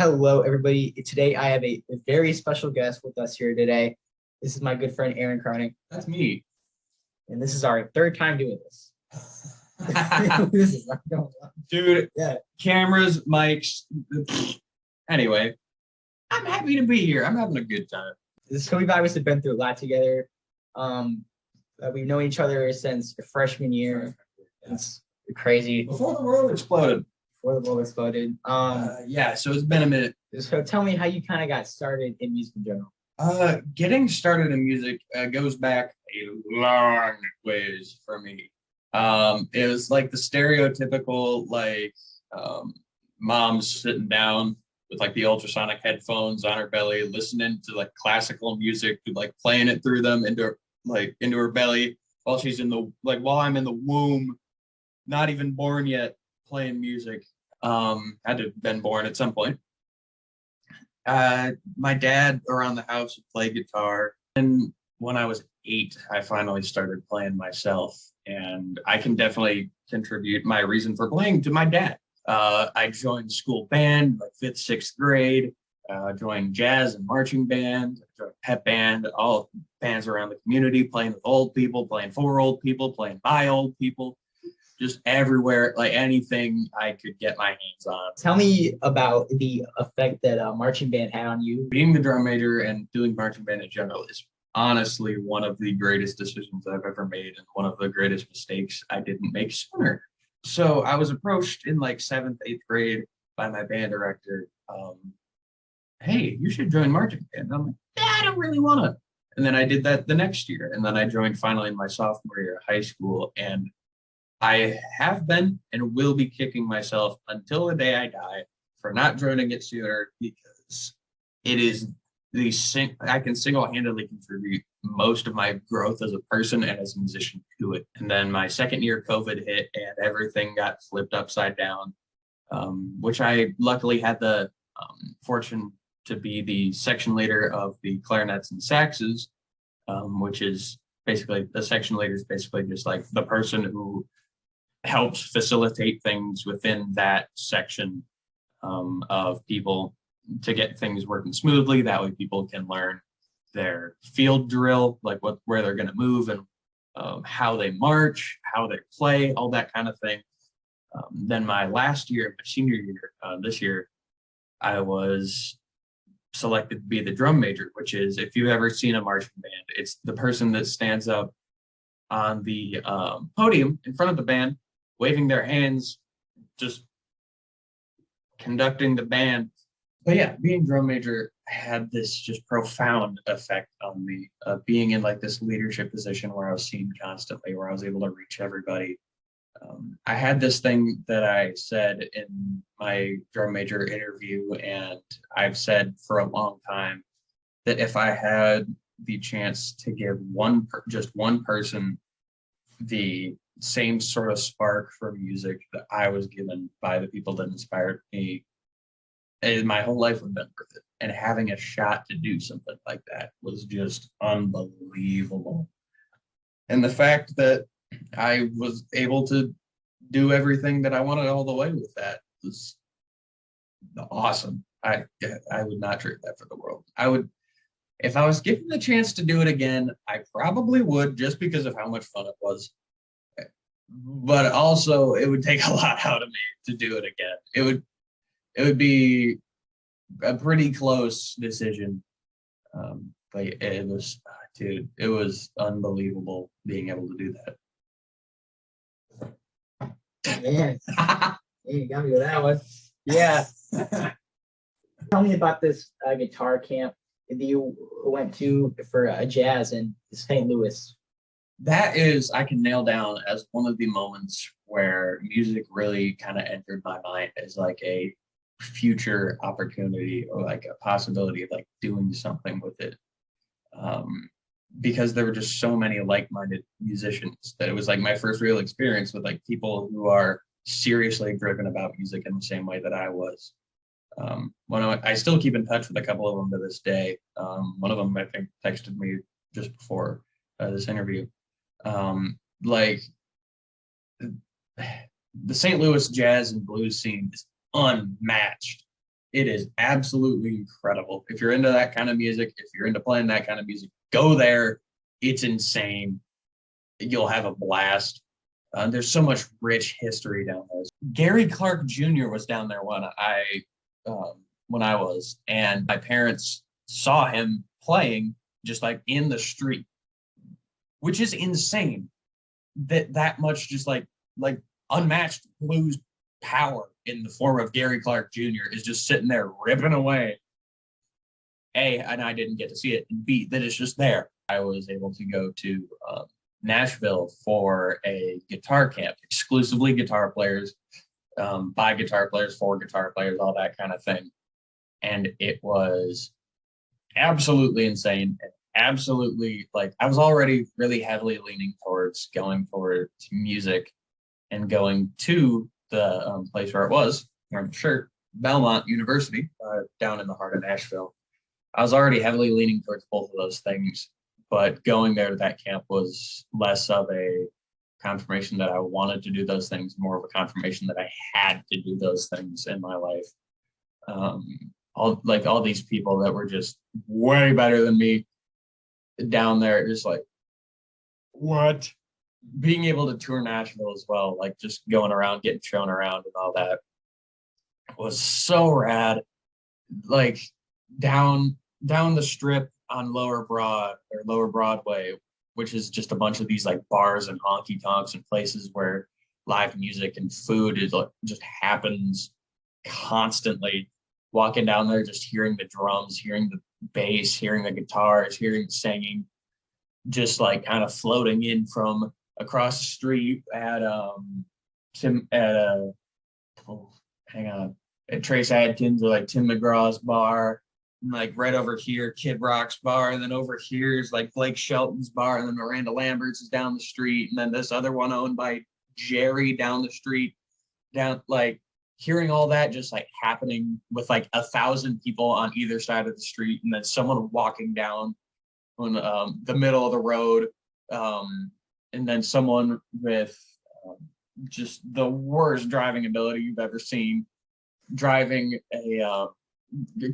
Hello, everybody. Today I have a very special guest with us here today. This is my good friend Aaron Kroening, That's me. and this is our third time doing this. This is not going well. Dude, Yeah. cameras, mics. Anyway, I'm happy to be here. I'm having a good time. So we've obviously been through a lot together. We've known each other since freshman year. It's crazy. Before the world exploded. Before the world exploded. Yeah, so it's been a minute. So tell me how you kind of got started in music in general. Getting started in music goes back a long ways for me. It was like the stereotypical, mom's sitting down with like the ultrasonic headphones on her belly, listening to like classical music, like playing it through them into her belly while she's while I'm in the womb, not even born yet, playing music. Had to have been born at some point. My dad around the house would play guitar, and when I was 8, I finally started playing myself, and I can definitely contribute my reason for playing to my dad. I joined school band like 5th, 6th grade, joined jazz and marching band, joined pep band, all bands around the community, playing with old people, playing for old people, playing by old people, just everywhere, like anything I could get my hands on. Tell me about the effect that marching band had on you. Being the drum major and doing marching band in general is honestly one of the greatest decisions I've ever made, and one of the greatest mistakes I didn't make sooner. So I was approached in like 7th, 8th grade by my band director. Hey, you should join marching band. And I'm like, I don't really want to. And then I did that the next year. And then I joined finally in my sophomore year of high school. And I have been and will be kicking myself until the day I die for not joining it sooner, because it is I can single-handedly contribute most of my growth as a person and as a musician to it. And then my second year, COVID hit and everything got flipped upside down, which I luckily had the fortune to be the section leader of the clarinets and saxes, which is basically, the section leader is basically just like the person who helps facilitate things within that section of people to get things working smoothly. That way people can learn their field drill, like where they're going to move, and how they march, how they play, all that kind of thing. Then my last year, my senior year, this year, I was selected to be the drum major, which is, if you've ever seen a marching band, it's the person that stands up on the podium in front of the band, waving their hands, just conducting the band. But yeah, being drum major had this just profound effect on me, being in like this leadership position where I was seen constantly, where I was able to reach everybody. I had this thing that I said in my drum major interview, and I've said for a long time, that if I had the chance to give just one person the same sort of spark for music that I was given by the people that inspired me, my whole life would have been worth it. And having a shot to do something like that was just unbelievable. And the fact that I was able to do everything that I wanted all the way with that was awesome. I would not trade that for the world. If I was given the chance to do it again, I probably would, just because of how much fun it was. But also, it would take a lot out of me to do it again. It would be a pretty close decision. But it was, dude, it was unbelievable being able to do that. Man, you got me with that one. Yeah. Tell me about this guitar camp that you went to for jazz in St. Louis. That is, I can nail down as one of the moments where music really kind of entered my mind as like a future opportunity, or like a possibility of like doing something with it. Because there were just so many like-minded musicians that it was like my first real experience with like people who are seriously driven about music in the same way that I was. I still keep in touch with a couple of them to this day. One of them, I think, texted me just before this interview. Like the St. Louis jazz and blues scene is unmatched It is absolutely incredible. If you're into that kind of music, if you're into playing that kind of music, go there. It's insane. You'll have a blast. There's so much rich history down there. Gary Clark Jr. was down there when I was, and my parents saw him playing just like in the street, which is insane. That much just like unmatched blues power in the form of Gary Clark Jr. is just sitting there ripping away. A, and I didn't get to see it, and B, that it's just there. I was able to go to Nashville for a guitar camp, exclusively guitar players, by guitar players, for guitar players, all that kind of thing. And it was absolutely insane. Absolutely, like I was already really heavily leaning towards going towards music and going to the place where it was, wearing the shirt, Belmont University, down in the heart of Nashville. I was already heavily leaning towards both of those things, but going there to that camp was less of a confirmation that I wanted to do those things, more of a confirmation that I had to do those things in my life. All these people that were just way better than me down there, just like, what? Being able to tour Nashville as well, like just going around, getting shown around and all that was so rad. Like down the strip on Lower Broadway, which is just a bunch of these like bars and honky tonks and places where live music and food is like just happens constantly. Walking down there, just hearing the drums, hearing the bass, hearing the guitars, hearing the singing, just like kind of floating in from across the street at Trace Adkins or like Tim McGraw's bar, and like right over here Kid Rock's bar, and then over here is like Blake Shelton's bar, and then Miranda Lambert's is down the street, and then this other one owned by Jerry down the street. Down, like hearing all that just like happening with like 1,000 people on either side of the street, and then someone walking down on the middle of the road, and then someone with just the worst driving ability you've ever seen, driving a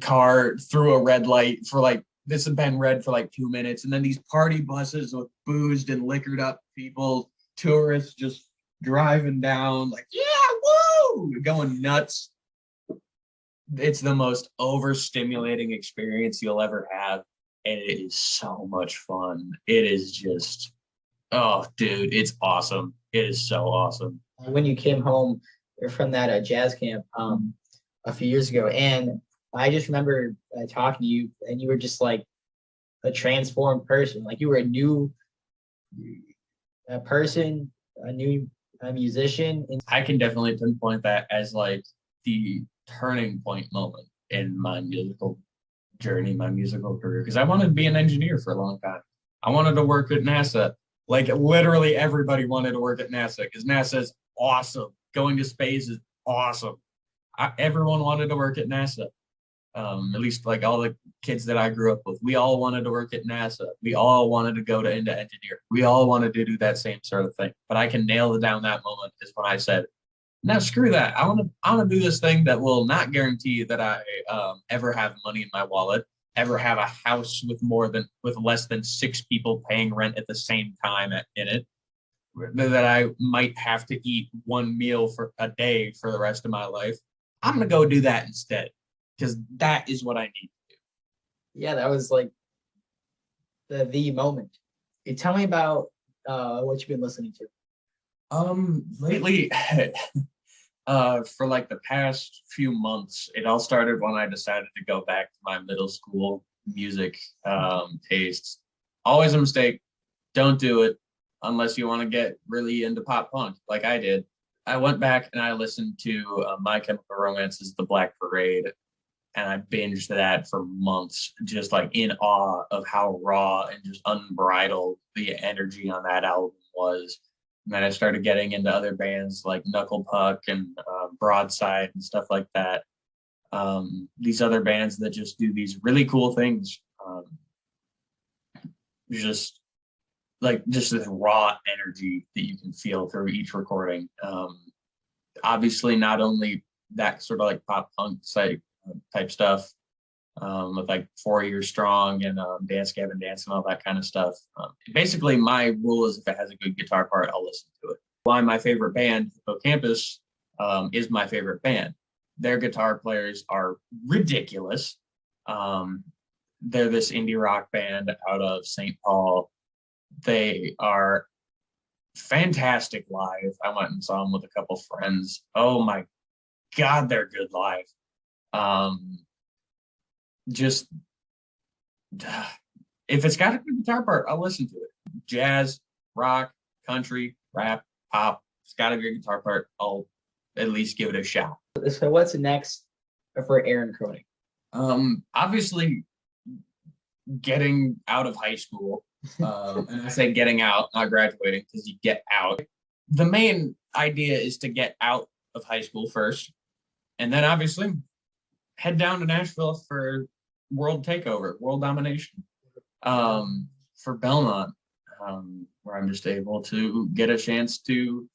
car through a red light for like, this has been red for like 2 minutes, and then these party buses with boozed and liquored up people, tourists just driving down like, yeah, woo, going nuts. It's the most overstimulating experience you'll ever have, and it is so much fun. It is just, oh dude, it's awesome. It is so awesome. When you came home from that jazz camp a few years ago, and I just remember talking to you, and you were just like a transformed person. Like you were a new person, a new musician. I can definitely pinpoint that as like the turning point moment in my musical journey, my musical career, because I wanted to be an engineer for a long time. I wanted to work at NASA. Like literally everybody wanted to work at NASA because NASA is awesome. Going to space is awesome. Everyone wanted to work at NASA. At least like all the kids that I grew up with, we all wanted to work at NASA. We all wanted to go into engineer. We all wanted to do that same sort of thing. But I can nail it down that moment is when I said, no, screw that. I want to do this thing that will not guarantee that I ever have money in my wallet, ever have a house with less than 6 people paying rent at the same time in it, that I might have to eat 1 meal for a day for the rest of my life. I'm going to go do that instead, because that is what I need to do. Yeah, that was like the moment. Tell me about what you've been listening to. Lately, for like the past few months, it all started when I decided to go back to my middle school music tastes. Always a mistake. Don't do it unless you want to get really into pop punk like I did. I went back and I listened to My Chemical Romance's The Black Parade, and I binged that for months, just like in awe of how raw and just unbridled the energy on that album was. And then I started getting into other bands like Knuckle Puck and Broadside and stuff like that. These other bands that just do these really cool things. Just this raw energy that you can feel through each recording. Obviously, not only that sort of like pop punk type stuff, with like 4 Years Strong and Dance Gavin Dance and all that kind of stuff. Basically, my rule is if it has a good guitar part, I'll listen to it. Why my favorite band, Campus, is my favorite band. Their guitar players are ridiculous. They're this indie rock band out of St. Paul. They are fantastic live. I went and saw them with a couple friends. Oh my God, they're good live. Just if it's got a good guitar part, I'll listen to it. Jazz, rock, country, rap, pop. It's got a good guitar part. I'll at least give it a shot. So what's next for Aaron Kroening? Obviously getting out of high school. And I say getting out, not graduating, because you get out. The main idea is to get out of high school first, and then obviously head down to Nashville for world takeover, world domination, for Belmont, where I'm just able to get a chance to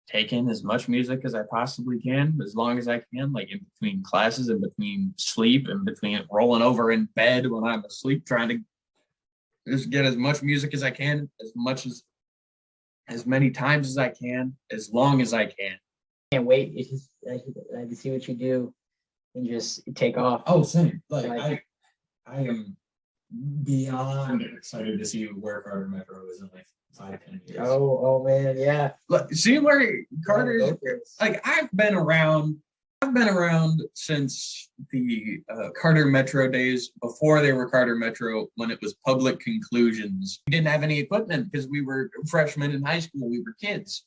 take in as much music as I possibly can, as long as I can, like in between classes, in between sleep, in between rolling over in bed when I'm asleep, trying to just get as much music as I can, as many times as I can, as long as I can. Can't wait. It's just, I can see what you do and just take off. Oh, same. Like I am beyond excited to see where Cxrter Metro is in like 5-10 years. Oh man, yeah. Look, see where Cxrter is. Yeah, Like I've been around since the Cxrter Metro days, before they were Cxrter Metro, when it was Public Conclusions. We didn't have any equipment because we were freshmen in high school. We were kids.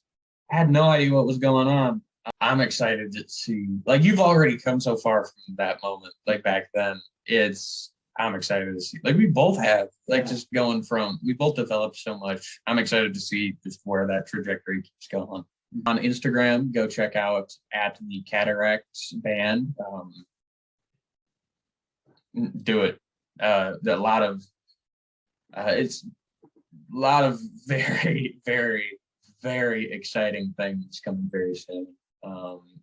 I had no idea what was going on. I'm excited to see, like, you've already come so far from that moment, like back then. I'm excited to see, like, we both have, like, Yeah. just going from, we both developed so much. I'm excited to see just where that trajectory keeps going. On Instagram, go check out at the Cxrter band. Do it. It's a lot of very, very, very exciting things coming very soon.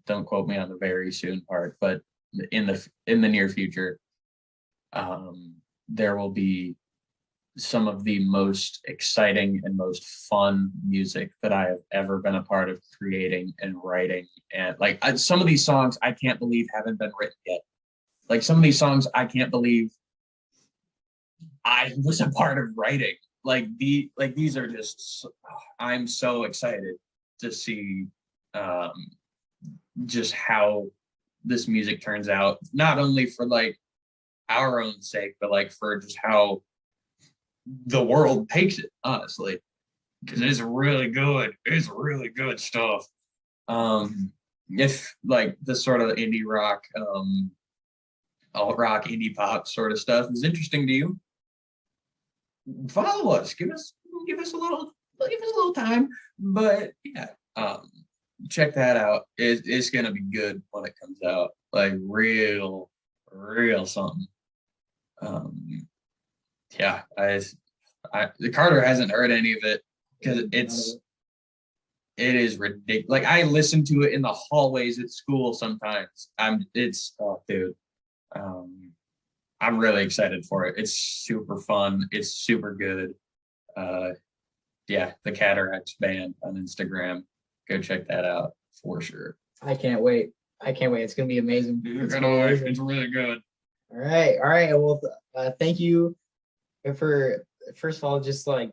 Don't quote me on the very soon part, but in the near future, there will be some of the most exciting and most fun music that I have ever been a part of creating and writing. And like some of these songs I can't believe haven't been written yet. Like some of these songs I can't believe I was a part of writing. These are just, I'm so excited to see just how this music turns out, not only for like our own sake, but like for just how the world takes it, honestly, because it's really good. It's really good stuff. If like this sort of indie rock, alt rock, indie pop sort of stuff is interesting to you, follow us. Give us a little time. But yeah, check that out. It's gonna be good when it comes out. Like real something. Yeah, the Cxrter hasn't heard any of it because it is ridiculous. Like I listen to it in the hallways at school sometimes. Dude. I'm really excited for it. It's super fun. It's super good. Yeah, the Cxrter band on Instagram. Go check that out for sure. I can't wait. It's gonna be amazing. It's really good. All right. Well, thank you for, first of all, just like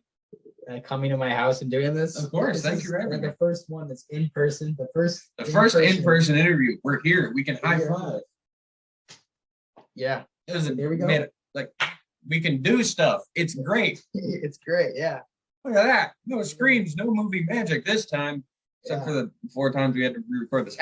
coming to my house and doing this. Of course, thank you for having me. The first one that's in person. The first in-person interview. We're here. We can high five. Yeah. There we go. Like we can do stuff. It's great. It's great. Yeah. Look at that. No screams, no movie magic this time, except for the 4 times we had to record this.